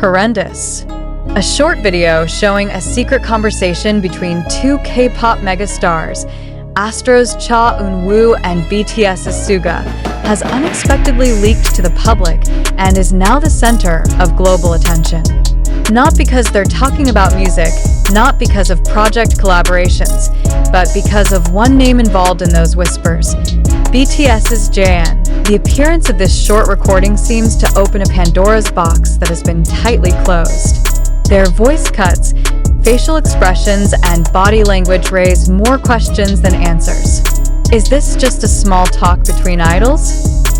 horrendous. A short video showing a secret conversation between two K-pop megastars, Astro's Cha Eun-woo and BTS's SUGA, has unexpectedly leaked to the public and is now the center of global attention. Not because they're talking about music, not because of project collaborations, but because of one name involved in those whispers: BTS's Jin. The appearance of this short recording seems to open a Pandora's box that has been tightly closed. Their voice cuts, facial expressions, and body language raise more questions than answers. Is this just a small talk between idols?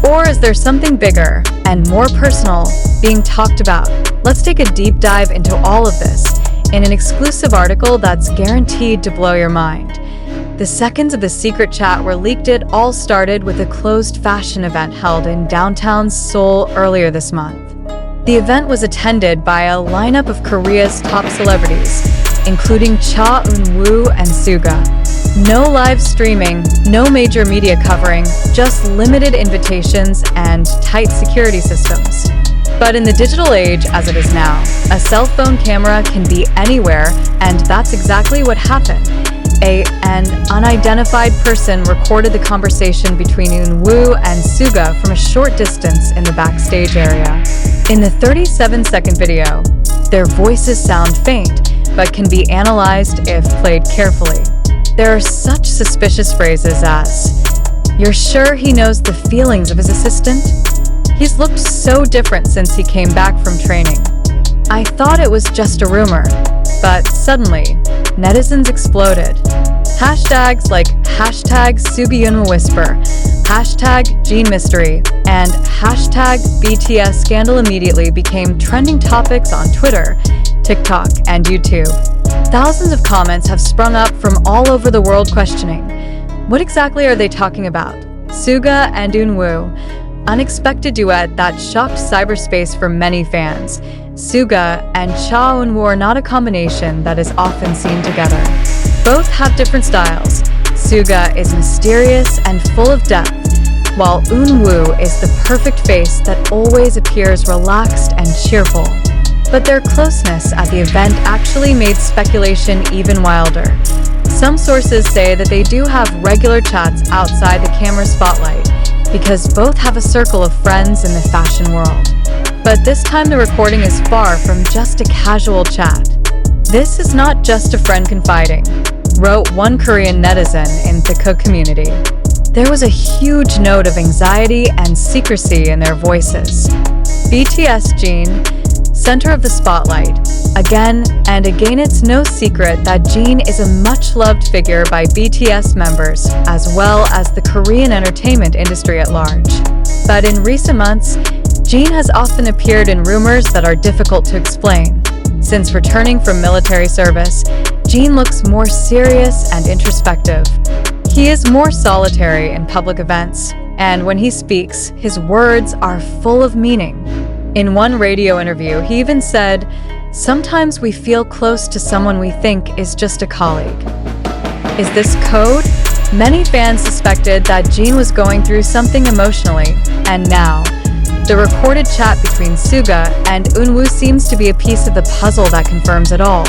Or is there something bigger and more personal being talked about? Let's take a deep dive into all of this in an exclusive article that's guaranteed to blow your mind. The seconds of the secret chat were leaked. It all started with a closed fashion event held in downtown Seoul earlier this month. The event was attended by a lineup of Korea's top celebrities, including Cha Eun-woo and SUGA. No live streaming, no major media covering, just limited invitations and tight security systems. But in the digital age as it is now, a cell phone camera can be anywhere, and that's exactly what happened. An unidentified person recorded the conversation between Eun-woo and SUGA from a short distance in the backstage area. In the 37-second video, their voices sound faint, but can be analyzed if played carefully. There are such suspicious phrases as, "You're sure he knows the feelings of his assistant? He's looked so different since he came back from training. I thought it was just a rumor." But suddenly, netizens exploded. Hashtags like #SugaYunWhisper, #JinMystery, and #BTSScandal immediately became trending topics on Twitter, TikTok, and YouTube. Thousands of comments have sprung up from all over the world questioning, what exactly are they talking about? SUGA and Eun-woo, unexpected duet that shocked cyberspace for many fans. SUGA and Cha Eun-woo are not a combination that is often seen together. Both have different styles. SUGA is mysterious and full of depth, while Eun-woo is the perfect face that always appears relaxed and cheerful. But their closeness at the event actually made speculation even wilder. Some sources say that they do have regular chats outside the camera spotlight, because both have a circle of friends in the fashion world. But this time the recording is far from just a casual chat. "This is not just a friend confiding," wrote one Korean netizen in the taekook community. There was a huge note of anxiety and secrecy in their voices. BTS Jin, center of the spotlight. Again and again, it's no secret that Jin is a much-loved figure by BTS members, as well as the Korean entertainment industry at large. But in recent months, Jin has often appeared in rumors that are difficult to explain. Since returning from military service, Jin looks more serious and introspective. He is more solitary in public events, and when he speaks, his words are full of meaning. In one radio interview, he even said, "Sometimes we feel close to someone we think is just a colleague." Is this code? Many fans suspected that Jin was going through something emotionally, and now, the recorded chat between SUGA and Eun-woo seems to be a piece of the puzzle that confirms it all.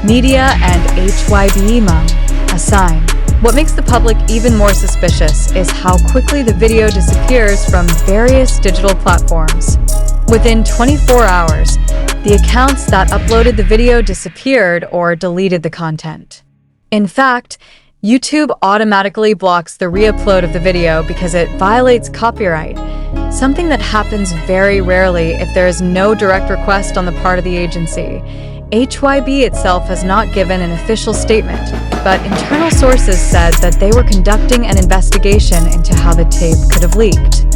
Media and HYBE mum, a sign. What makes the public even more suspicious is how quickly the video disappears from various digital platforms. Within 24 hours, the accounts that uploaded the video disappeared or deleted the content. In fact, YouTube automatically blocks the re-upload of the video because it violates copyright, something that happens very rarely if there is no direct request on the part of the agency. HYB itself has not given an official statement, but internal sources said that they were conducting an investigation into how the tape could have leaked.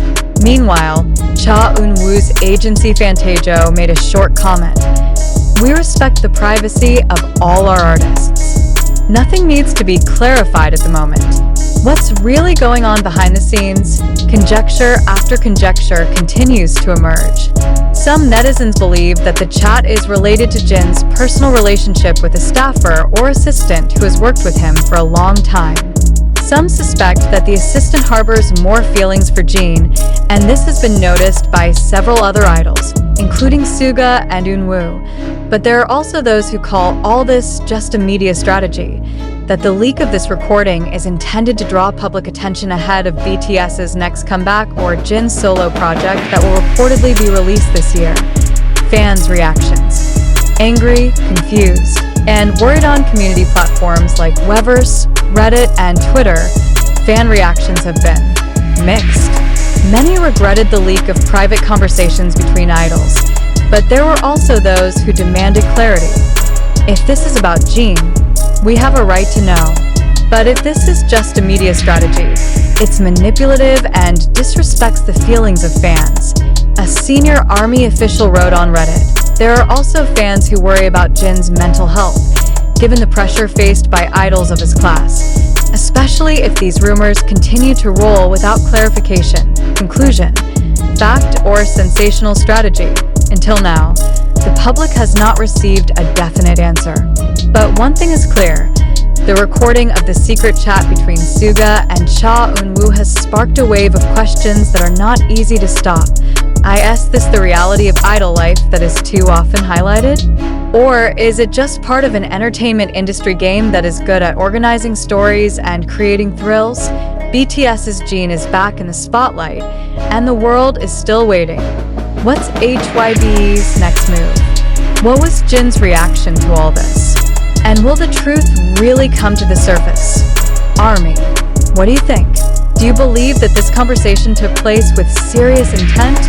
Meanwhile, Cha Eun-woo's agency Fantajo made a short comment. "We respect the privacy of all our artists. Nothing needs to be clarified at the moment. What's really going on behind the scenes? Conjecture after conjecture continues to emerge." Some netizens believe that the chat is related to Jin's personal relationship with a staffer or assistant who has worked with him for a long time. Some suspect that the assistant harbors more feelings for Jin, and this has been noticed by several other idols. including SUGA and Eunwoo. But there are also those who call all this just a media strategy, that the leak of this recording is intended to draw public attention ahead of BTS's next comeback or Jin's solo project that will reportedly be released this year. Fans' reactions: angry, confused, and worried. On community platforms like Weverse, Reddit, and Twitter, fan reactions have been mixed. Many regretted the leak of private conversations between idols, but there were also those who demanded clarity. If this is about Jin, we have a right to know. But if this is just a media strategy, it's manipulative and disrespects the feelings of fans. A senior ARMY official wrote on Reddit, there are also fans who worry about Jin's mental health, given the pressure faced by idols of his class, especially if these rumors continue to roll without clarification. Conclusion: fact or sensational strategy? Until now, the public has not received a definite answer. But one thing is clear: the recording of the secret chat between SUGA and Cha Eun-woo has sparked a wave of questions that are not easy to stop. Is this the reality of idol life that is too often highlighted? Or is it just part of an entertainment industry game that is good at organizing stories and creating thrills? BTS's Jin is back in the spotlight, and the world is still waiting. What's HYBE's next move? What was Jin's reaction to all this? And will the truth really come to the surface? ARMY, what do you think? Do you believe that this conversation took place with serious intent?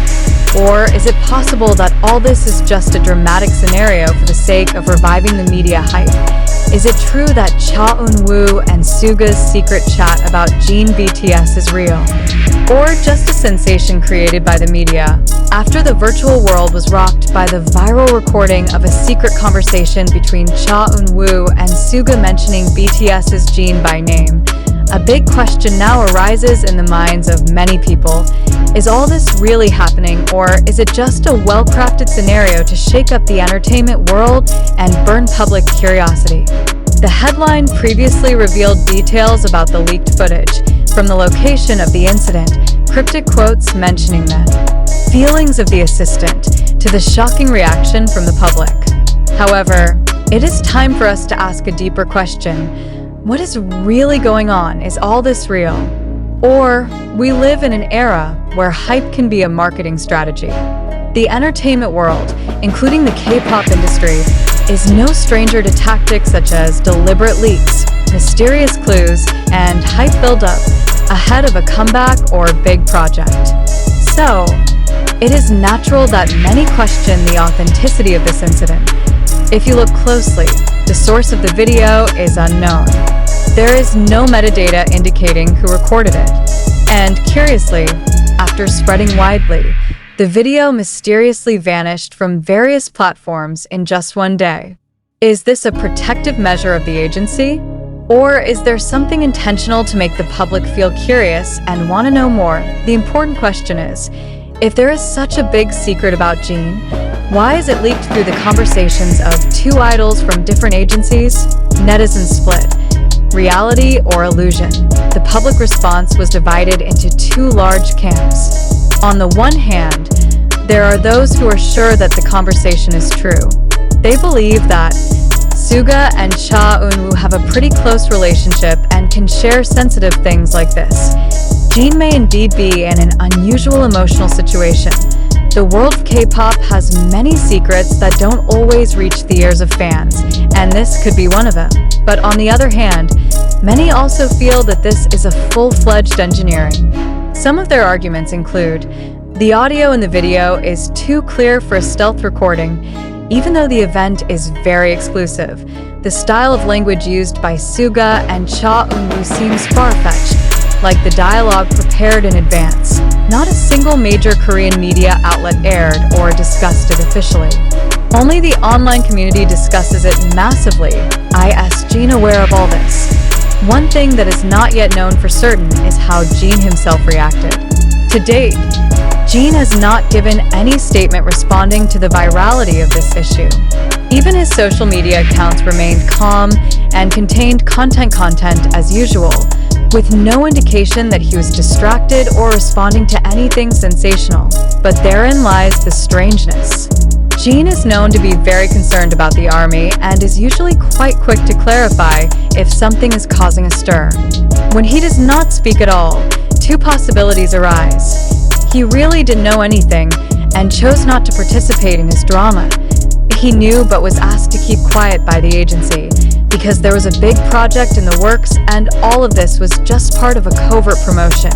Or is it possible that all this is just a dramatic scenario for the sake of reviving the media hype? Is it true that Cha Eun-woo and SUGA's secret chat about Jin BTS is real? Or just a sensation created by the media? After the virtual world was rocked by the viral recording of a secret conversation between Cha Eun-woo and SUGA mentioning BTS's Jin by name, a big question now arises in the minds of many people. Is all this really happening, or is it just a well-crafted scenario to shake up the entertainment world and burn public curiosity? The headline previously revealed details about the leaked footage from the location of the incident, cryptic quotes mentioning the feelings of the assistant to the shocking reaction from the public. However, it is time for us to ask a deeper question. What is really going on? Is all this real? Or we live in an era where hype can be a marketing strategy. The entertainment world, including the K-pop industry, is no stranger to tactics such as deliberate leaks, mysterious clues, and hype buildup ahead of a comeback or big project. So, it is natural that many question the authenticity of this incident. If you look closely, the source of the video is unknown. There is no metadata indicating who recorded it. And curiously, after spreading widely, the video mysteriously vanished from various platforms in just one day. Is this a protective measure of the agency? Or is there something intentional to make the public feel curious and want to know more? The important question is, if there is such a big secret about Jin, why is it leaked through the conversations of two idols from different agencies? Netizens split. Reality or illusion? The public response was divided into two large camps. On the one hand, there are those who are sure that the conversation is true. They believe that SUGA and Cha Eun-woo have a pretty close relationship and can share sensitive things like this. Jin may indeed be in an unusual emotional situation. The world of K-pop has many secrets that don't always reach the ears of fans, and this could be one of them. But on the other hand, many also feel that this is a full-fledged engineering. Some of their arguments include, the audio in the video is too clear for a stealth recording, even though the event is very exclusive. The style of language used by SUGA and Cha Eun-woo seems far-fetched, like the dialogue prepared in advance. Not a single major Korean media outlet aired or discussed it officially. Only the online community discusses it massively. Is Jin aware of all this? One thing that is not yet known for certain is how Jin himself reacted. To date, Jin has not given any statement responding to the virality of this issue. Even his social media accounts remained calm and contained content as usual. with no indication that he was distracted or responding to anything sensational. But therein lies the strangeness. Jin is known to be very concerned about the army and is usually quite quick to clarify if something is causing a stir. When he does not speak at all, two possibilities arise. He really didn't know anything and chose not to participate in his drama. He knew but was asked to keep quiet by the agency because there was a big project in the works and all of this was just part of a covert promotion.